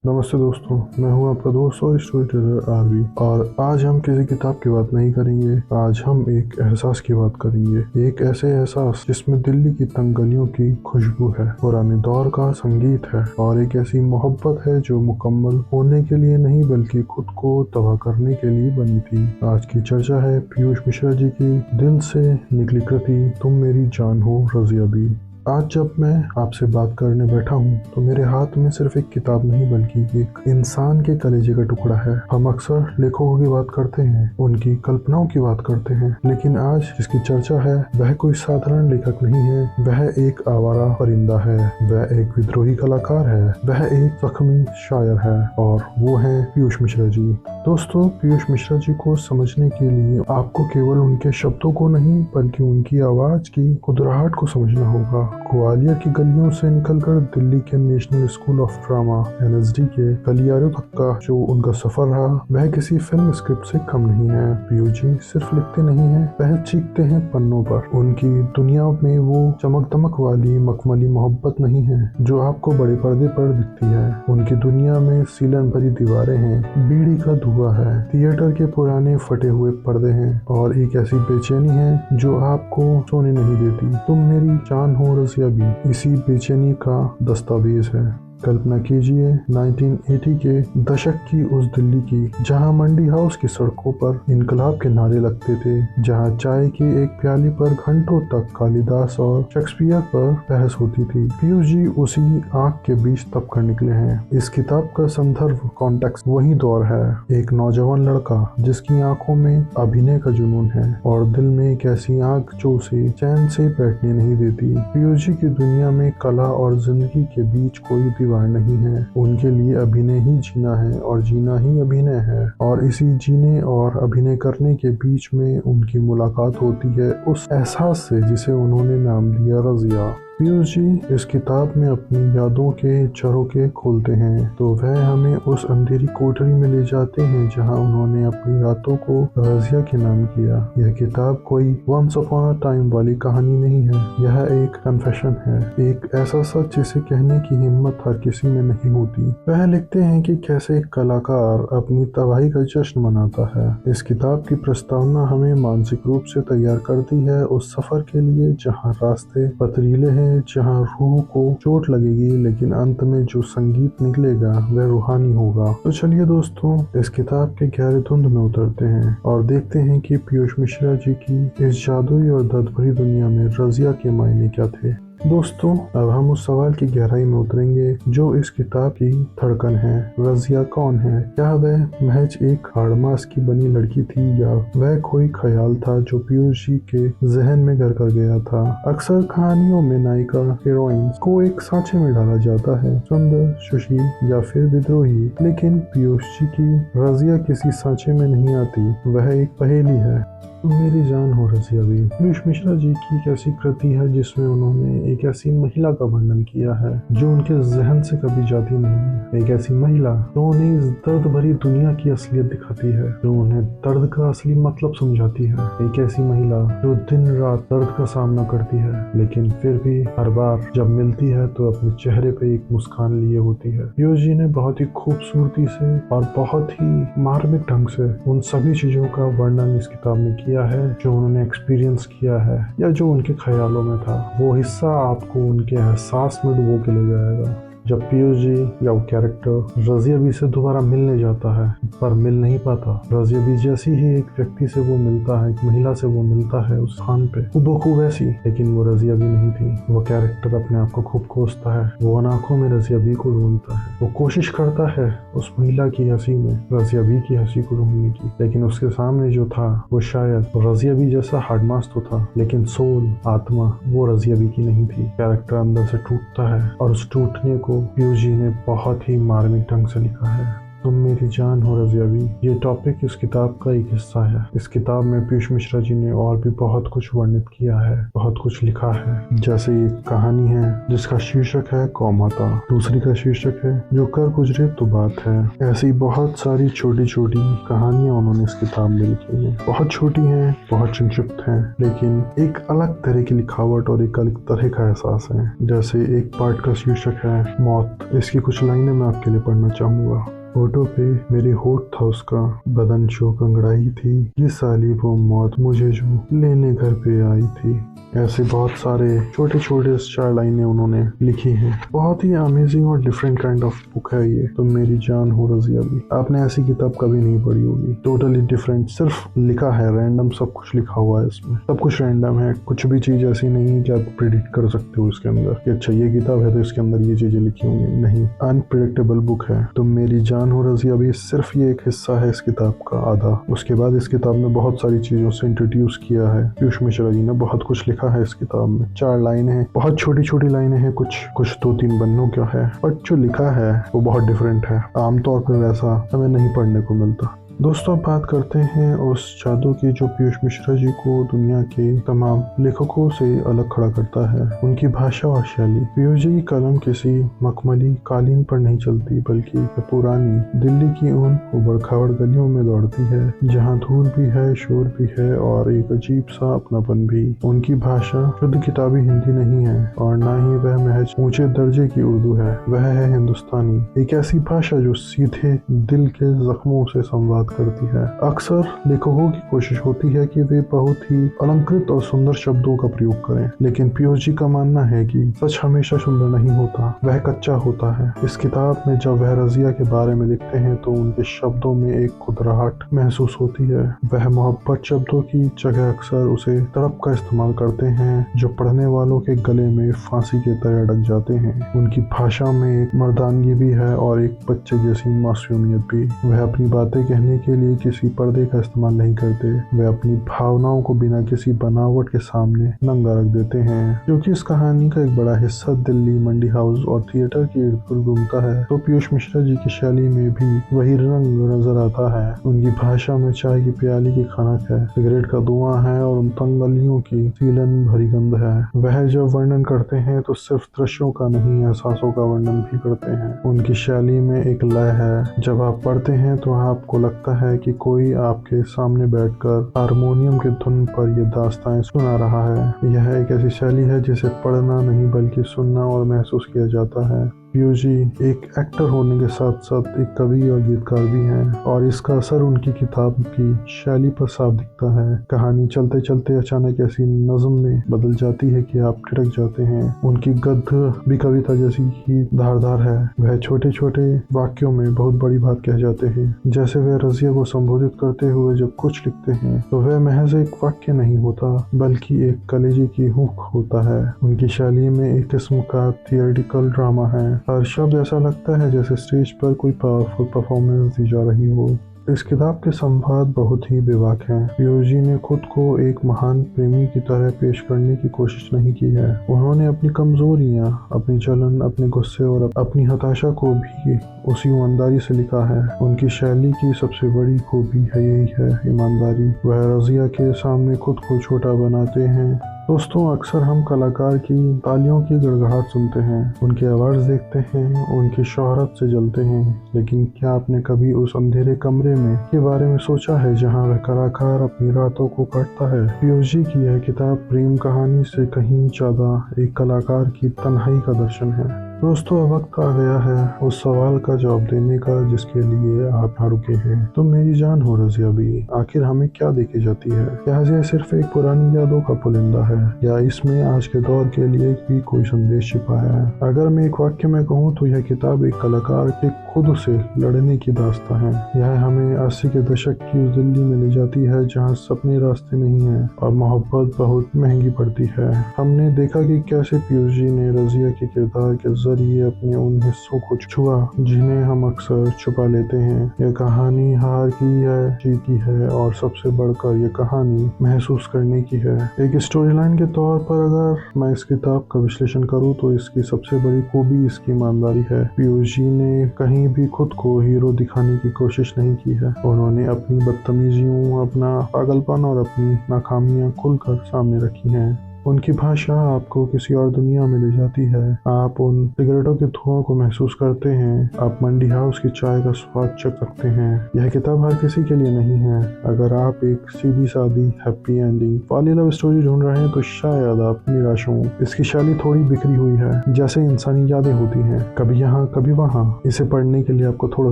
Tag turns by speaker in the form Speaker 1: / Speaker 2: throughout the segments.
Speaker 1: नमस्ते दोस्तों, मैं हूं आपका दोस्त और स्टोरी टेलर आरवी। और आज हम किसी किताब की बात नहीं करेंगे। आज हम एक एहसास की बात करेंगे। एक ऐसे एहसास जिसमें दिल्ली की तंग गलियों की खुशबू है, पुराने दौर का संगीत है और एक ऐसी मोहब्बत है जो मुकम्मल होने के लिए नहीं बल्कि खुद को तबाह करने के लिए बनी थी। आज की चर्चा है पीयूष मिश्रा जी की दिल से निकली कृति तुम मेरी जान हो रज़िया भी। आज जब मैं आपसे बात करने बैठा हूँ तो मेरे हाथ में सिर्फ एक किताब नहीं बल्कि एक इंसान के कलेजे का टुकड़ा है। हम अक्सर लेखकों की बात करते हैं, उनकी कल्पनाओं की बात करते हैं, लेकिन आज जिसकी चर्चा है वह कोई साधारण लेखक नहीं है। वह एक आवारा परिंदा है, वह एक विद्रोही कलाकार है, वह एक जख्मी शायर है और वो है पीयूष मिश्रा जी। दोस्तों, पीयूष मिश्रा जी को समझने के लिए आपको केवल उनके शब्दों को नहीं बल्कि उनकी आवाज की खुदराहट को समझना होगा। ग्वालियर की गलियों से निकलकर दिल्ली के national school of drama (NSD) के गलियारों तक का जो उनका सफर रहा वह किसी फिल्म स्क्रिप्ट से कम नहीं है। पीयूष जी सिर्फ लिखते नहीं हैं, वह चीखते हैं पन्नों पर। उनकी दुनिया में वो चमक दमक वाली मखमली मोहब्बत नहीं है जो आपको बड़े पर्दे पर दिखती है। उनकी दुनिया में सीलन भरी दीवारें हैं, बीड़ी का धुआं है, थिएटर के पुराने फटे हुए पर्दे हैं और एक ऐसी बेचैनी है जो आपको सोने नहीं देती। तुम मेरी जान हो रज़िया भी इसी बेचैनी का दस्तावेज है। कल्पना कीजिए 1980 के दशक की उस दिल्ली की जहां मंडी हाउस की सड़कों पर इनकलाब के नारे लगते थे, जहां चाय की एक प्याली पर घंटों तक कालिदास और शेक्सपियर पर बहस होती थी। पीयूष जी उसी आंख के बीच तब कर निकले हैं। इस किताब का संदर्भ कॉन्टेक्स्ट वही दौर है, एक नौजवान लड़का जिसकी आंखों में अभिनय का जुनून है और दिल में एक ऐसी आग जो उसे चैन से बैठने नहीं देती। पीयूष जी की दुनिया में कला और जिंदगी के बीच कोई दीवार नहीं है। उनके लिए अभिनय ही जीना है और जीना ही अभिनय है और इसी जीने और अभिनय करने के बीच में उनकी मुलाकात होती है उस एहसास से जिसे उन्होंने नाम दिया रज़िया। पीयूष जी इस किताब में अपनी यादों के झरोखे खोलते हैं तो वह हमें उस अंधेरी कोठरी में ले जाते हैं जहां उन्होंने अपनी रातों को रज़िया के नाम किया। यह किताब कोई वंस अपॉन अ टाइम वाली कहानी नहीं है, यह एक कन्फेशन है, एक ऐसा सच जिसे कहने की हिम्मत हर किसी में नहीं होती। वह लिखते हैं कि कैसे एक कलाकार अपनी तबाही का जश्न मनाता है। इस किताब की प्रस्तावना हमें मानसिक रूप से तैयार करती है उस सफर के लिए जहाँ रास्ते पथरीले हैं, जहां रूह को चोट लगेगी लेकिन अंत में जो संगीत निकलेगा वह रूहानी होगा। तो चलिए दोस्तों, इस किताब के गहरे धुंध में उतरते हैं और देखते हैं कि पीयूष मिश्रा जी की इस जादुई और दर्द भरी दुनिया में रज़िया के मायने क्या थे। दोस्तों, अब हम उस सवाल की गहराई में उतरेंगे जो इस किताब की धड़कन है। रज़िया कौन है? क्या वह महज एक हाड़मास की बनी लड़की थी या वह कोई ख्याल था जो पीयूष जी के जहन में घर कर गया था? अक्सर कहानियों में नायिका हीरोइंस को एक सांचे में डाला जाता है, सुंदर, सुशील या फिर विद्रोही, लेकिन पीयूष जी की रज़िया किसी सांचे में नहीं आती, वह एक पहेली है। मेरी जान हो रज़िया भी पीयूष मिश्रा जी की एक ऐसी कृति है जिसमें उन्होंने एक ऐसी महिला का वर्णन किया है जो उनके जहन से कभी जाती नहीं है। एक ऐसी महिला जो उन्हें इस दर्द भरी दुनिया की असलियत दिखाती है, जो उन्हें दर्द का असली मतलब समझाती है। एक ऐसी महिला जो दिन रात दर्द का सामना करती है लेकिन फिर भी हर बार जब मिलती है तो अपने चेहरे पे एक मुस्कान लिए होती है। पीयूष जी ने बहुत ही खूबसूरती से और बहुत ही मार्मिक ढंग से उन सभी चीजों का वर्णन इस किताब में किया है जो उन्होंने एक्सपीरियंस किया है या जो उनके ख्यालों में था। वो हिस्सा आपको उनके एहसास में डुबो के ले जाएगा। जब पीयूष जी या वो कैरेक्टर रज़िया बी से दोबारा मिलने जाता है पर मिल नहीं पाता, रज़िया बी जैसी ही एक व्यक्ति से वो मिलता है, एक महिला से वो मिलता है उस स्थान पे हूबहू वैसी, लेकिन वो रज़िया बी नहीं थी। वो कैरेक्टर अपने आप को खूब कोसता है, वो उन आंखों में रज़िया बी को ढूंढता है, वो कोशिश करता है उस महिला की हंसी में रज़िया बी की हंसी को ढूंढने की, लेकिन उसके सामने जो था वो शायद रज़िया बी जैसा हार्डमास तो था लेकिन सोल, आत्मा वो रज़िया बी की नहीं थी। कैरेक्टर अंदर से टूटता है और उस टूटने को पीयूष जी ने बहुत ही मार्मिक ढंग से लिखा है। तुम मेरी जान हो रज़िया भी, ये टॉपिक इस किताब का एक हिस्सा है। इस किताब में पीयूष मिश्रा जी ने और भी बहुत कुछ वर्णित किया है, बहुत कुछ लिखा है। जैसे एक कहानी है जिसका शीर्षक है कौमाता, दूसरी का शीर्षक है जो कर गुजरे तो बात है। ऐसी बहुत सारी छोटी छोटी कहानियां उन्होंने इस किताब में लिखी है। बहुत छोटी हैं, बहुत संक्षिप्त हैं, लेकिन एक अलग तरह की लिखावट और एक अलग तरह का एहसास है। जैसे एक पार्ट का शीर्षक है मौत। इसकी कुछ लाइनें मैं आपके लिए पढ़ना चाहूंगा। होठों पे मेरे होठ था उसका, बदन शोक अंगड़ाई थी, ये साली वो मौत मुझे जो लेने घर पे आई थी। ऐसे बहुत सारे छोटे छोटे 4 लाइनें उन्होंने लिखी हैं। बहुत ही अमेजिंग और डिफरेंट काइंड ऑफ बुक है ये। तुम मेरी जान हो रज़िया भी, आपने ऐसी किताब कभी नहीं पढ़ी होगी। टोटली डिफरेंट, सिर्फ लिखा है रैंडम, सब कुछ लिखा हुआ है इसमें, सब कुछ रैंडम है। कुछ भी चीज ऐसी नहीं है कि आप प्रिडिक्ट कर सकते हो इसके अंदर कि अच्छा ये किताब है तो इसके अंदर ये चीजें लिखी होंगी। नहीं, अनप्रिडिक्टेबल बुक है। तुम मेरी जान हो रज़िया भी सिर्फ ये एक हिस्सा है इस किताब का, आधा। उसके बाद इस किताब में बहुत सारी चीजों से इंट्रोड्यूस किया है पीयूष मिश्रा जी ने। बहुत कुछ लिखा है इस किताब में। 4 लाइनें हैं, बहुत छोटी छोटी लाइनें हैं, कुछ 2-3 पन्नों का है, बट जो लिखा है वो बहुत डिफरेंट है। आमतौर पर वैसा हमें नहीं पढ़ने को मिलता। दोस्तों, बात करते हैं उस जादू की जो पीयूष मिश्रा जी को दुनिया के तमाम लेखकों से अलग खड़ा करता है, उनकी भाषा और शैली। पीयूष जी की कलम किसी मखमली कालीन पर नहीं चलती, बल्कि पुरानी दिल्ली की उन उबड़-खाबड़ गलियों में दौड़ती है, जहाँ धूल भी है, शोर भी है और एक अजीब सा अपनापन भी। उनकी भाषा शुद्ध किताबी हिंदी नहीं है और ना ही वह महज ऊंचे दर्जे की उर्दू है। वह है हिंदुस्तानी, एक ऐसी भाषा जो सीधे दिल के जख्मों से संवाद करती है। अक्सर लेखकों की कोशिश होती है कि वे बहुत ही अलंकृत और सुंदर शब्दों का प्रयोग करें, लेकिन पीयूष जी का मानना है कि सच हमेशा सुंदर नहीं होता, वह कच्चा होता है। इस किताब में जब वह रज़िया के बारे में लिखते हैं तो उनके शब्दों में एक खुदराहट महसूस होती है। वह मोहब्बत शब्दों की जगह अक्सर उसे तड़प का इस्तेमाल करते हैं, जो पढ़ने वालों के गले में फांसी के तरह अटक जाते हैं। उनकी भाषा में एक मर्दानगी भी है और एक बच्चे जैसी मासूमियत भी। वह अपनी बातें कहने के लिए किसी पर्दे का इस्तेमाल नहीं करते, वे अपनी भावनाओं को बिना किसी बनावट के सामने नंगा रख देते हैं। क्योंकि इस कहानी का एक बड़ा हिस्सा दिल्ली, मंडी हाउस और थिएटर के इर्द गिर्द घूमता है, तो पीयूष मिश्रा जी की शैली में भी वही रंग नजर आता है। उनकी भाषा में चाय की प्याली की खनक है, सिगरेट का धुआं है और उन तंग गलियों की सीलन भरी गंध है। वह जब वर्णन करते हैं तो सिर्फ दृश्यों का नहीं, एहसासों का वर्णन भी करते हैं। उनकी शैली में एक लय है, जब आप पढ़ते हैं तो आपको लगता है कि कोई आपके सामने बैठकर हारमोनियम के धुन पर ये दास्तानें सुना रहा है। यह एक ऐसी शैली है जिसे पढ़ना नहीं बल्कि सुनना और महसूस किया जाता है। पीयूष जी एक एक्टर होने के साथ साथ एक कवि और गीतकार भी हैं और इसका असर उनकी किताब की शैली पर साफ दिखता है। कहानी चलते चलते अचानक ऐसी नज़्म में बदल जाती है कि आप ठिठक जाते हैं। उनकी गद्य भी कविता जैसी ही धारदार है। वह छोटे छोटे वाक्यों में बहुत बड़ी बात कह जाते हैं। जैसे वह रज़िया को संबोधित करते हुए जब कुछ लिखते हैं तो वह महज एक वाक्य नहीं होता, बल्कि एक कलेजे की हुक होता है। उनकी शैली में एक किस्म का थिएट्रिकल ड्रामा है। हर शब्द ऐसा लगता है जैसे स्टेज पर कोई पावरफुल परफॉर्मेंस दी जा रही हो। इस किताब के संवाद बहुत ही बेबाक हैं। पीयूष जी ने खुद को एक महान प्रेमी की तरह पेश करने की कोशिश नहीं की है। उन्होंने अपनी कमजोरियां, अपनी जलन, अपने गुस्से और अपनी हताशा को भी उसी ईमानदारी से लिखा है। उनकी शैली की सबसे बड़ी खूबी है यही है, ईमानदारी। वह रज़िया के सामने खुद को छोटा बनाते हैं। दोस्तों, अक्सर हम कलाकार की तालियों की गड़गड़ाहट सुनते हैं, उनके अवार्ड्स देखते हैं, उनकी शोहरत से जलते हैं, लेकिन क्या आपने कभी उस अंधेरे कमरे में के बारे में सोचा है जहां वह कलाकार अपनी रातों को काटता है? पीयूष जी की यह किताब प्रेम कहानी से कहीं ज्यादा एक कलाकार की तन्हाई का दर्शन है। दोस्तों, अब वक्त आ गया है उस सवाल का जवाब देने का जिसके लिए आप यहाँ रुके हैं। तुम मेरी जान हो रज़िया भी, आखिर हमें क्या देखी जाती है? क्या यह सिर्फ एक पुरानी यादों का पुलिंदा है या इसमें आज के दौर के लिए भी कोई संदेश छिपाया है? अगर मैं एक वाक्य में कहूँ तो यह किताब एक कलाकार के खुद से लड़ने की दास्तां है। यह हमें 80 के दशक की उस दिल्ली में ले जाती है जहाँ सपने रास्ते नहीं है और मोहब्बत बहुत महंगी पड़ती है। हमने देखा कि कैसे पीयूष जी ने रज़िया के किरदार के जरिए अपने उन हिस्सों को छुआ जिन्हें हम अक्सर छुपा लेते हैं। यह कहानी हार की है, जीत की है और सबसे बढ़कर यह कहानी महसूस करने की है। एक स्टोरी लाइन के तौर पर अगर मैं इस किताब का विश्लेषण करूँ तो इसकी सबसे बड़ी खूबी इसकी ईमानदारी है। पीयूष जी ने कहीं कहीं भी खुद को हीरो दिखाने की कोशिश नहीं की है। उन्होंने अपनी बदतमीजियों, अपना पागलपन और अपनी नाकामियां खुलकर सामने रखी हैं। उनकी भाषा आपको किसी और दुनिया में ले जाती है। आप उन सिगरेटों के धुआं को महसूस करते हैं। आप मंडी हाउस की चाय का स्वाद चख सकते हैं। यह किताब हर किसी के लिए नहीं है। अगर आप एक सीधी सादी हैप्पी एंडिंग वाली लव स्टोरी ढूंढ रहे हैं तो शायद आप निराश हों। इसकी शैली थोड़ी बिखरी हुई है, जैसे इंसानी यादें होती हैं, कभी यहाँ कभी वहाँ। इसे पढ़ने के लिए आपको थोड़ा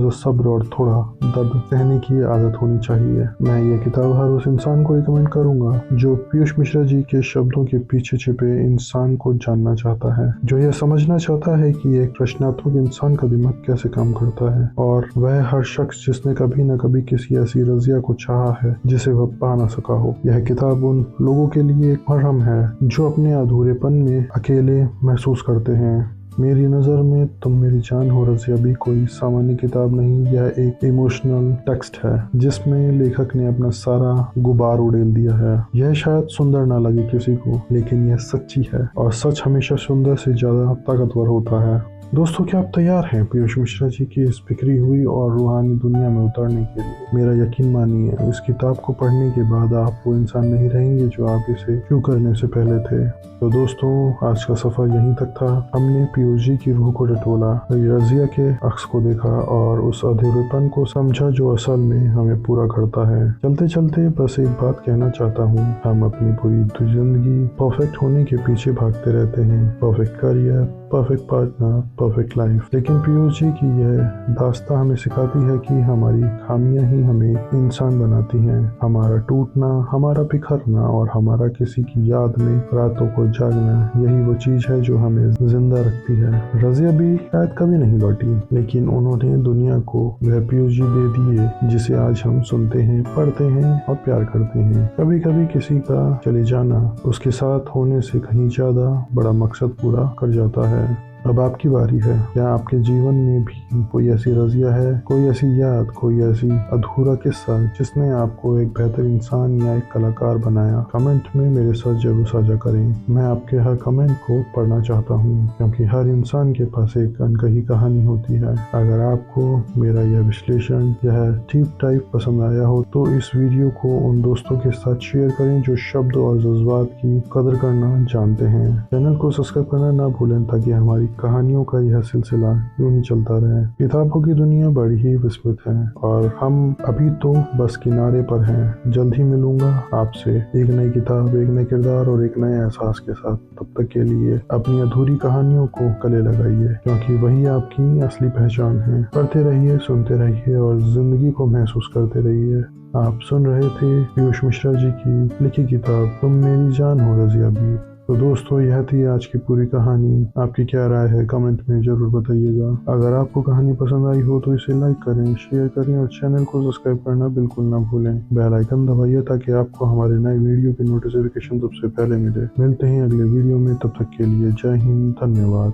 Speaker 1: सा सब्र और थोड़ा दर्द सहने की आदत होनी चाहिए। मैं ये किताब हर उस इंसान को रिकमेंड करूंगा जो पीयूष मिश्रा जी के शब्दों के पीछे छिपे इंसान को जानना चाहता है, जो यह समझना चाहता है कि एक रचनात्मक इंसान का दिमाग कैसे काम करता है, और वह हर शख्स जिसने कभी न कभी किसी ऐसी रज़िया को चाहा है जिसे वह पा न सका हो। यह किताब उन लोगों के लिए एक मरहम है जो अपने अधूरेपन में अकेले महसूस करते हैं। मेरी नज़र में तुम मेरी जान हो रज़िया भी कोई सामान्य किताब नहीं, यह एक इमोशनल टेक्स्ट है जिसमें लेखक ने अपना सारा गुबार उड़ेल दिया है। यह शायद सुंदर ना लगे किसी को, लेकिन यह सच्ची है, और सच हमेशा सुंदर से ज़्यादा ताकतवर होता है। दोस्तों, क्या आप तैयार हैं पीयूष मिश्रा जी की इस बिखरी हुई और रूहानी दुनिया में उतरने के लिए? मेरा यकीन मानिए, इस किताब को पढ़ने के बाद आप वो इंसान नहीं रहेंगे जो आप इसे शुरू करने से पहले थे। तो दोस्तों, आज का सफर यहीं तक था। हमने पीयूष जी की रूह को टटोला, रज़िया के अक्स को देखा और उस अधूरेपन को समझा जो असल में हमें पूरा करता है। चलते चलते बस एक बात कहना चाहता हूँ, हम अपनी पूरी जिंदगी परफेक्ट होने के पीछे भागते रहते हैं। Perfect career, perfect partner, perfect life. लेकिन पीयूष जी की यह दास्तां हमें सिखाती है कि हमारी खामियां ही हमें इंसान बनाती हैं। हमारा टूटना, हमारा बिखरना और हमारा किसी की याद में रातों को जागना, यही वो चीज है जो हमें जिंदा रखती है। रज़िया भी शायद कभी नहीं लौटी, लेकिन उन्होंने दुनिया को वह पीयूष जी दे दिए जिसे आज हम सुनते हैं, पढ़ते हैं और प्यार करते हैं। कभी कभी किसी का चले जाना उसके साथ होने से कहीं ज्यादा बड़ा मकसद पूरा कर जाता है। अब आपकी बारी है। क्या आपके जीवन में भी कोई ऐसी रज़िया है, कोई ऐसी याद, कोई ऐसी अधूरा किस्सा जिसने आपको एक बेहतर इंसान या एक कलाकार बनाया? कमेंट में मेरे साथ जरूर साझा करें। मैं आपके हर कमेंट को पढ़ना चाहता हूँ, क्योंकि हर इंसान के पास एक अनकही कहानी होती है। अगर आपको मेरा यह विश्लेषण, यह डीप टाइप पसंद आया हो तो इस वीडियो को उन दोस्तों के साथ शेयर करें जो शब्द और जज्बात की कदर करना जानते हैं। चैनल को सब्सक्राइब करना ना भूलें ताकि हमारी कहानियों का यह सिलसिला यूं ही चलता रहे। किताबों की दुनिया बड़ी ही विस्मृत है और हम अभी तो बस किनारे पर हैं। जल्द ही मिलूंगा आपसे एक नई किताब, एक नए किरदार और एक नए एहसास के साथ। तब तक के लिए अपनी अधूरी कहानियों को गले लगाइए, क्योंकि वही आपकी असली पहचान है। पढ़ते रहिए, सुनते रहिए और जिंदगी को महसूस करते रहिए। आप सुन रहे थे पीयूष मिश्रा जी की लिखी किताब तुम मेरी जान हो रज़िया भी। तो दोस्तों, यह थी आज की पूरी कहानी। आपकी क्या राय है कमेंट में जरूर बताइएगा। अगर आपको कहानी पसंद आई हो तो इसे लाइक करें, शेयर करें और चैनल को सब्सक्राइब करना बिल्कुल ना भूलें। बेल आइकन दबाइए ताकि आपको हमारे नए वीडियो की नोटिफिकेशन सबसे पहले मिले। मिलते हैं अगले वीडियो में, तब तक के लिए जय हिंद, धन्यवाद।